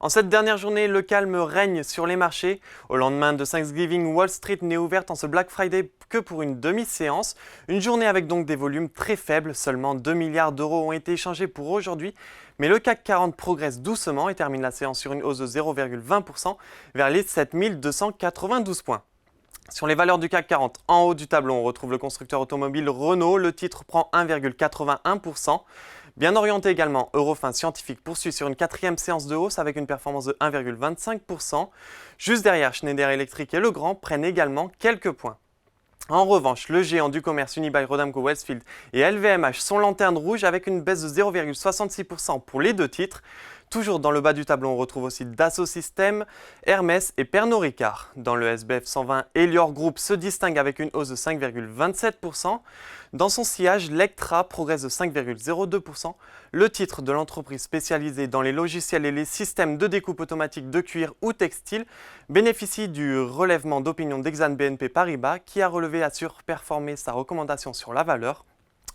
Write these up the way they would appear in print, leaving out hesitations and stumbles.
En cette dernière journée, le calme règne sur les marchés. Au lendemain de Thanksgiving, Wall Street n'est ouverte en ce Black Friday que pour une demi-séance. Une journée avec donc des volumes très faibles, seulement 2 milliards d'euros ont été échangés pour aujourd'hui. Mais le CAC 40 progresse doucement et termine la séance sur une hausse de 0,20% vers les 7292 points. Sur les valeurs du CAC 40, en haut du tableau, on retrouve le constructeur automobile Renault. Le titre prend 1,81%. Bien orienté également, Eurofins Scientifique poursuit sur une quatrième séance de hausse avec une performance de 1,25%. Juste derrière, Schneider Electric et Legrand prennent également quelques points. En revanche, le géant du commerce Unibail-Rodamco-Westfield et LVMH sont lanternes rouges avec une baisse de 0,66% pour les deux titres. Toujours dans le bas du tableau, on retrouve aussi Dassault Systèmes, Hermès et Pernod Ricard. Dans le SBF 120, Elior Group se distingue avec une hausse de 5,27%. Dans son sillage, Lectra progresse de 5,02%. Le titre de l'entreprise spécialisée dans les logiciels et les systèmes de découpe automatique de cuir ou textile bénéficie du relèvement d'opinion d'Exane BNP Paribas qui a relevé à surperformer sa recommandation sur la valeur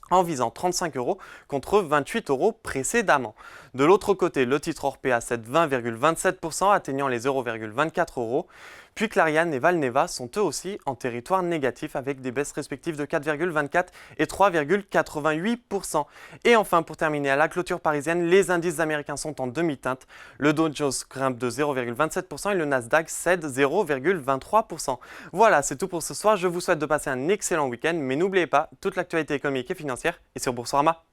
en visant 35 € contre 28 € précédemment. De l'autre côté, le titre Orpea cède 20,27%, atteignant les 0,24 €. Puis Clariane et Valneva sont eux aussi en territoire négatif avec des baisses respectives de 4,24 et 3,88%. Et enfin, pour terminer, à la clôture parisienne, les indices américains sont en demi-teinte. Le Dow Jones grimpe de 0,27% et le Nasdaq cède 0,23%. Voilà, c'est tout pour ce soir. Je vous souhaite de passer un excellent week-end, mais n'oubliez pas, toute l'actualité économique et financière est sur Boursorama.